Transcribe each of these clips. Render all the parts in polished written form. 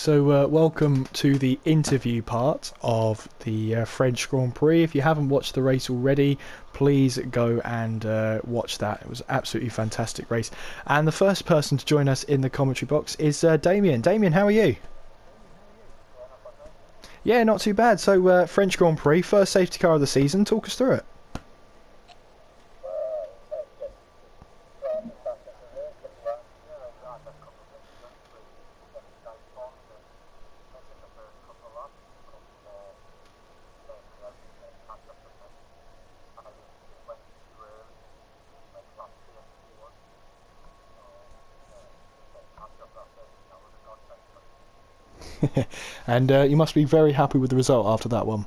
So, welcome to the interview part of the French Grand Prix. If you haven't watched the race already, please go and watch that. It was an absolutely fantastic race. And the first person to join us in the commentary box is Damien. Damien, how are you? Yeah, not too bad. So, French Grand Prix, first safety car of the season. Talk us through it. And you must be very happy with the result after that one.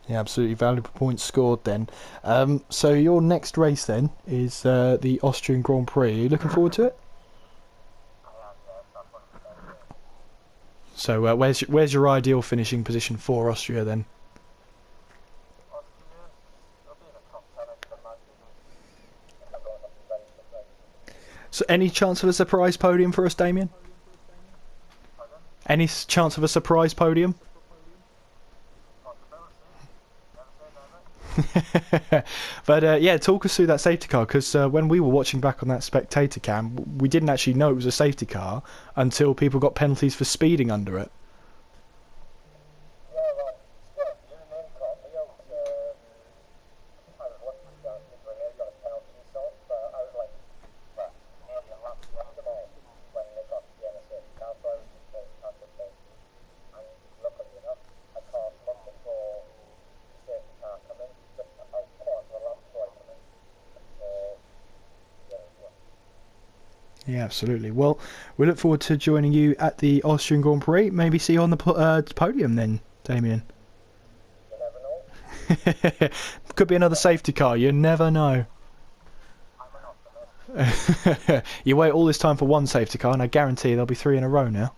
Yeah, absolutely valuable points scored then. So your next race then is the Austrian Grand Prix. Are you looking forward to it? So where's your ideal finishing position for Austria then? So any chance of a surprise podium for us, Damien? Any chance of a surprise podium? But yeah, talk us through that safety car, because when we were watching back on that spectator cam, we didn't actually know it was a safety car until people got penalties for speeding under it. Yeah, absolutely. Well, we look forward to joining you at the Austrian Grand Prix. Maybe see you on the podium then, Damien. Could be another safety car. You never know. You wait all this time for one safety car, and I guarantee there'll be three in a row now.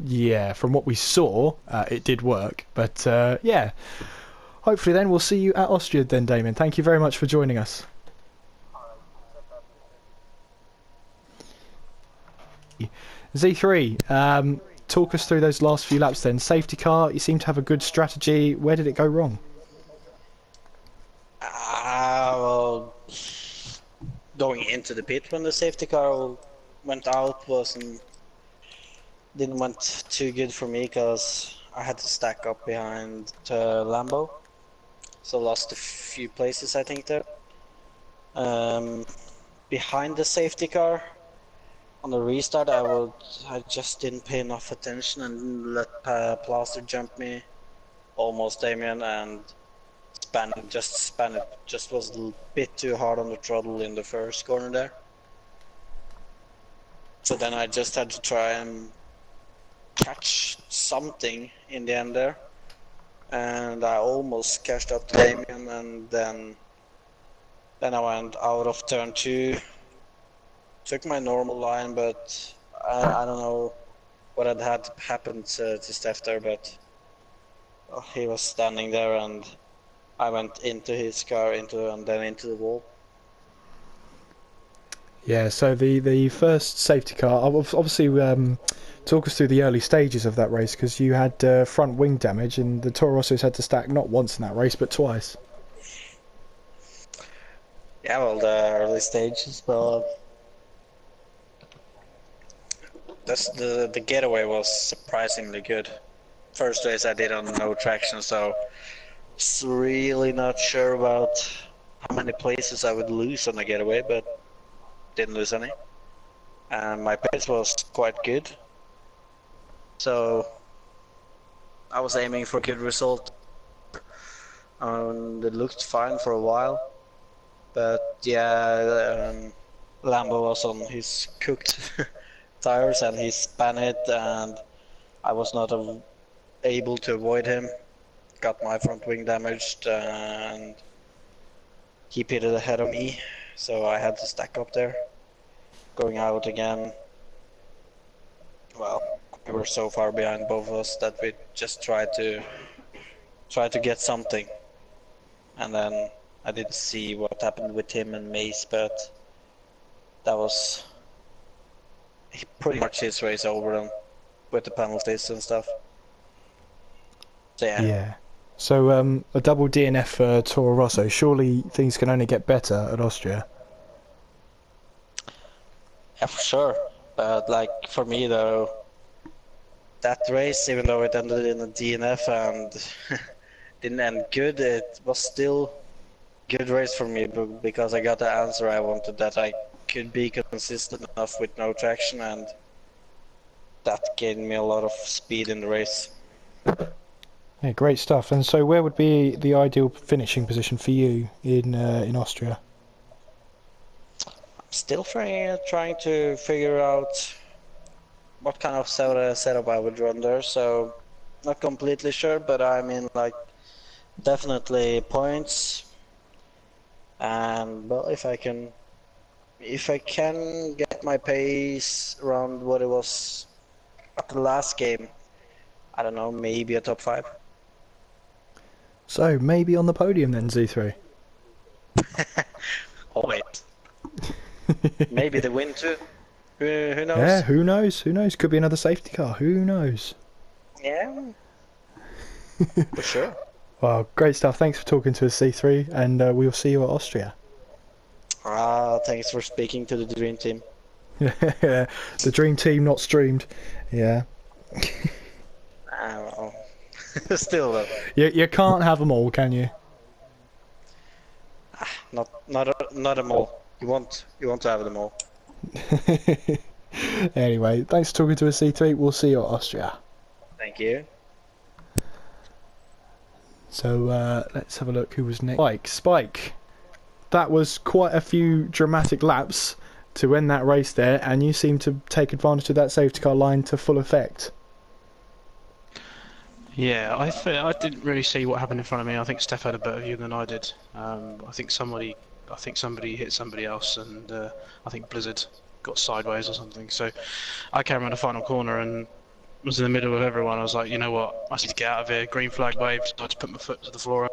Yeah, from what we saw, it did work. But yeah, hopefully then we'll see you at Austria then, Damien. Thank you very much for joining us. Z3, talk us through those last few laps then. Safety car, you seem to have a good strategy. Where did it go wrong? Well, going into the pit when the safety car went out didn't went too good for me because I had to stack up behind Lambo, so lost a few places I think there. Behind the safety car on the restart, I just didn't pay enough attention and let Plaster jump me, almost Damien, and just was a bit too hard on the throttle in the first corner there. So then I just had to try and catch something in the end there, and I almost catched up to Damien, and then I went out of turn 2, took my normal line, but I don't know what had happened to Steph there, but he was standing there and I went into his car and then into the wall. Yeah, so the first safety car, obviously talk us through the early stages of that race, because you had front wing damage and the Toro Rossos had to stack not once in that race but twice. Yeah, well, the early stages, well, the getaway was surprisingly good. First race I did on no traction, so it's really not sure about how many places I would lose on the getaway, but didn't lose any. And my pace was quite good, so I was aiming for a good result, and it looked fine for a while. But yeah, Lambo was on his cooked tires and he spun it, and I was not able to avoid him. Got my front wing damaged, and he pitted ahead of me, so I had to stack up there. Going out again, well, we were so far behind both of us that we just tried to get something. And then I didn't see what happened with him and Mace, but that was pretty much his race over them with the penalties and stuff. So yeah. Yeah. So a double DNF for Toro Rosso. Surely things can only get better at Austria. Yeah, for sure. But like for me though, that race, even though it ended in a DNF and didn't end good, it was still good race for me because I got the answer I wanted, that I could be consistent enough with no traction, and that gained me a lot of speed in the race. Yeah, great stuff. And so, where would be the ideal finishing position for you in Austria? I'm still trying to figure out what kind of setup I would run there, so not completely sure, but I mean like definitely points. And well, if I can get my pace around what it was at the last game, I don't know, maybe a top 5. So maybe on the podium then, Z3. Oh wait, maybe the win too. Who Yeah, knows? who knows? Who knows? Could be another safety car. Who knows? Yeah, for sure. Well, great stuff. Thanks for talking to us, C3, and we'll see you at Austria. Thanks for speaking to the dream team. The dream team not streamed. Yeah. Well, still though, You can't have them all, can you? not them all. You want to have them all. Anyway, thanks for talking to us, C3. We'll see you at Austria. Thank you. So let's have a look who was next. Spike. That was quite a few dramatic laps to end that race there, and you seem to take advantage of that safety car line to full effect. Yeah, I didn't really see what happened in front of me. I think Steph had a better view than I did. I think somebody hit somebody else, and I think Blizzard got sideways or something. So I came around the final corner and was in the middle of everyone. I was like, you know what, I need to get out of here. Green flag waved, so I just put my foot to the floor.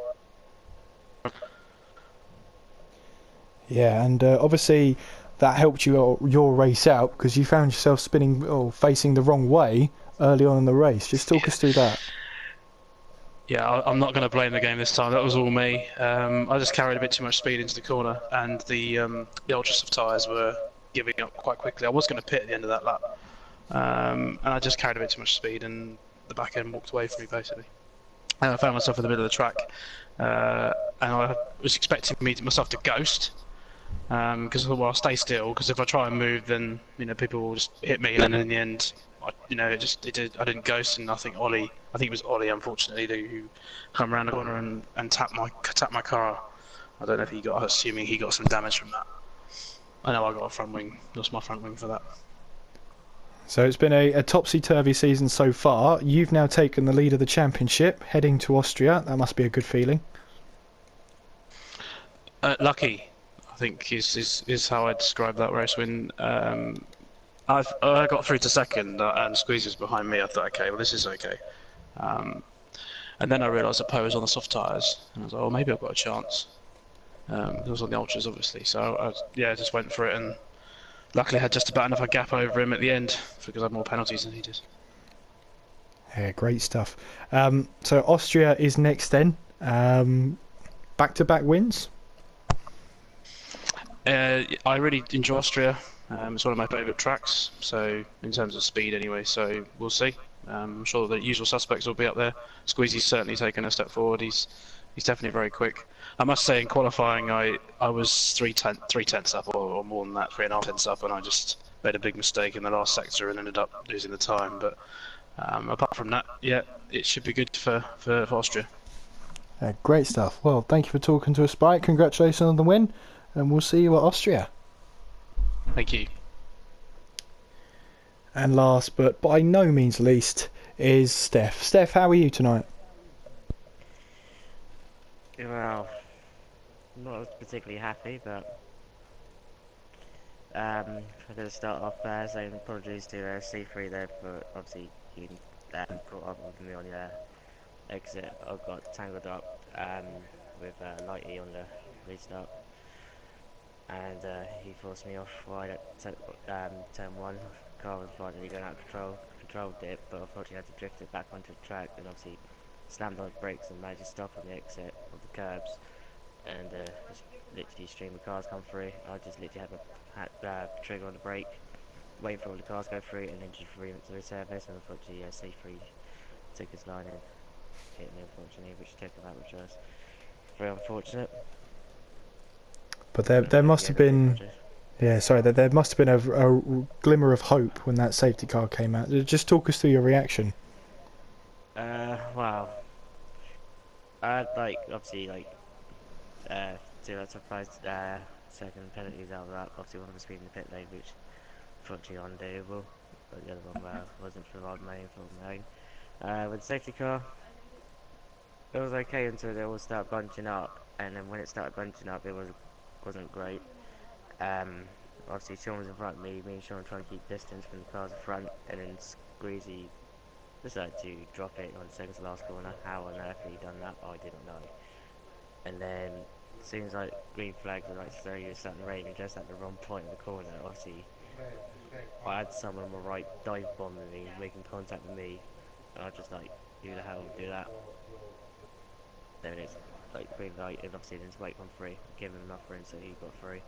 Yeah, and obviously that helped your race out because you found yourself spinning or facing the wrong way early on in the race. Just talk us through that. Yeah, I'm not going to blame the game this time. That was all me. I just carried a bit too much speed into the corner, and the ultra soft tyres were giving up quite quickly. I was going to pit at the end of that lap, and I just carried a bit too much speed, and the back end walked away from me basically. And I found myself in the middle of the track, and I was expecting myself to ghost, because I thought, well, I'll stay still, because if I try and move, then people will just hit me, and then in the end, I didn't ghost, and I think it was Ollie, unfortunately, who come around the corner and tapped my car. I don't know if assuming he got some damage from that. I know I got a front wing, lost my front wing for that. So it's been a topsy-turvy season so far. You've now taken the lead of the championship, heading to Austria. That must be a good feeling. Lucky, I think is how I describe that race win. I got through to second, and Squeeze was behind me. I thought, okay, well, this is okay. And then I realised that Poe was on the soft tyres, and I was like, oh, maybe I've got a chance. It was on the ultras, obviously, so I just went for it, and luckily had just about enough a gap over him at the end because I had more penalties than he did. Yeah, great stuff. So Austria is next then. Back-to-back wins. I really enjoy Austria. It's one of my favourite tracks, so in terms of speed anyway, so we'll see. I'm sure the usual suspects will be up there. Squeezy's certainly taken a step forward. He's definitely very quick. I must say in qualifying I was three tenths up or more than that, 3.5 tenths up, and I just made a big mistake in the last sector and ended up losing the time. But apart from that, yeah, it should be good for Austria. Great stuff. Well, thank you for talking to us, Spike. Congratulations on the win, and we'll see you at Austria. Thank you. And last, but by no means least, is Steph. Steph, how are you tonight? Well, not particularly happy, but I'm going to start off saying apologies to C3 there for obviously getting caught up with me on the exit. I got tangled up with Lighty on the restart, and he forced me off wide at turn 1. Car was finally going out of control, controlled it, but unfortunately I had to drift it back onto the track, and obviously slammed on the brakes and managed to stop on the exit of the curbs, and just literally stream of cars come through. I just literally had my trigger on the brake, waiting for all the cars to go through, and then just rear to the surface, and unfortunately C3 took his line and hit me, unfortunately, which took him out, which was very unfortunate. But there must have been, yeah, sorry, there must have been a glimmer of hope when that safety car came out. Just talk us through your reaction. Wow. I like obviously like two lots of prize second penalties out of that. Obviously one of us being the pit lane, which unfortunately undoable, but the other one wasn't for my main fault of my own. With the safety car, it was okay until they all started bunching up, and then when it started bunching up, it wasn't great. Obviously Sean was in front of me. Me and Sean were trying to keep distance from the cars in front, and then Squeezy decided to drop it on the second to last corner. How on earth he done that, I didn't know. And then as soon as like green flags were like slowly starting raining just at the wrong point of the corner, obviously I had someone on my right dive bombing me, making contact with me, and I was just like, who the hell would do that? Then it's like green light, and obviously then his weight come free, give him enough room so he got through.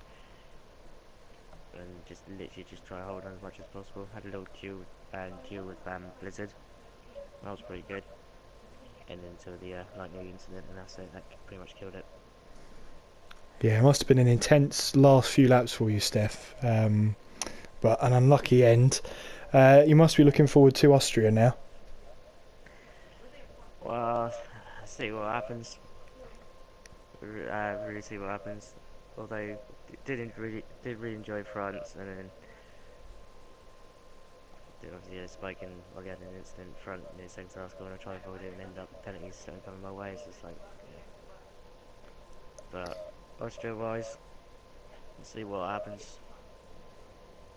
And just literally just try to hold on as much as possible. Had a little duel with Blizzard. That was pretty good. And then until the lightning incident, and that's it. That pretty much killed it. Yeah, it must have been an intense last few laps for you, Steph. But an unlucky end. You must be looking forward to Austria now. Well, see what happens. Really see what happens. Although did really enjoy France, and then obviously a spike in again an incident front near second to last corner. Try to avoid it and end up penalties starting coming my way. So it's like, yeah. But Austria wise, we'll see what happens.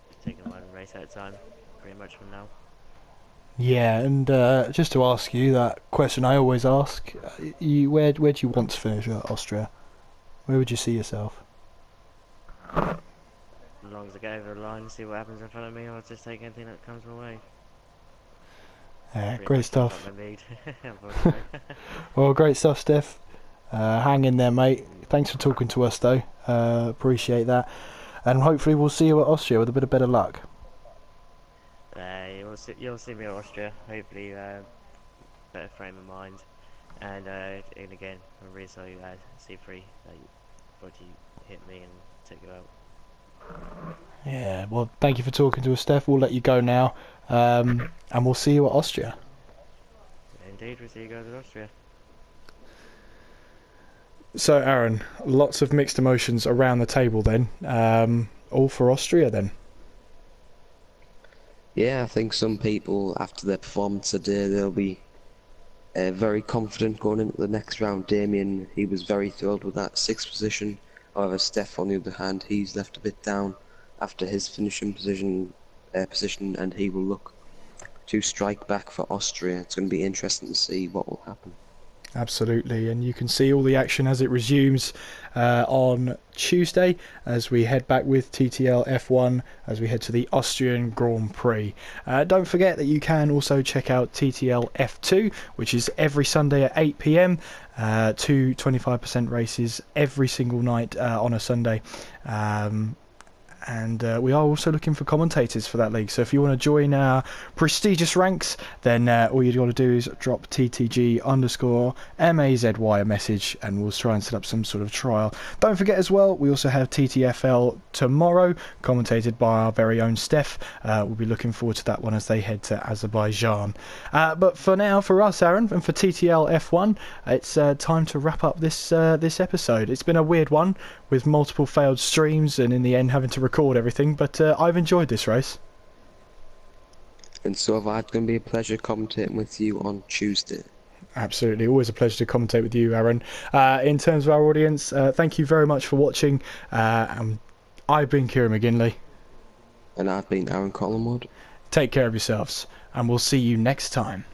Just taking one race at a time, pretty much from now. Yeah, and just to ask you that question I always ask, where do you want to finish at Austria? Where would you see yourself? As long as I get over the line and see what happens in front of me, I'll just take anything that comes my way. Great stuff. Unfortunately. Well, great stuff, Steph. Hang in there, mate. Thanks for talking to us, though. Appreciate that. And hopefully we'll see you at Austria with a bit of better luck. You'll see me at Austria. Hopefully, better frame of mind. And again, I'm really sorry C3 thought you hit me and took you out. Yeah, well, thank you for talking to us, Steph. We'll let you go now. And we'll see you at Austria. Indeed, we'll see you guys at Austria. So, Aaron, lots of mixed emotions around the table then. All for Austria then. Yeah, I think some people, after their performance today, they'll be very confident going into the next round. Damien, he was very thrilled with that 6th position. However, Steph, on the other hand, he's left a bit down after his finishing position, and he will look to strike back for Austria. It's going to be interesting to see what will happen. Absolutely, and you can see all the action as it resumes on Tuesday as we head back with TTL F1 as we head to the Austrian Grand Prix. Don't forget that you can also check out TTL F2, which is every Sunday at 8 p.m. 2 25% races every single night on a Sunday. And we are also looking for commentators for that league. So if you want to join our prestigious ranks, then all you've got to do is drop TTG_MAZY a message, and we'll try and set up some sort of trial. Don't forget as well, we also have TTFL tomorrow, commentated by our very own Steph. We'll be looking forward to that one as they head to Azerbaijan. But for now, for us, Aaron, and for TTL F1, it's time to wrap up this episode. It's been a weird one with multiple failed streams and in the end having to record everything, but I've enjoyed this race. And so have I. It's going to be a pleasure commentating with you on Tuesday. Absolutely, always a pleasure to commentate with you, Aaron. In terms of our audience, thank you very much for watching. I've been Kieran McGinley. And I've been Aaron Collingwood. Take care of yourselves, and we'll see you next time.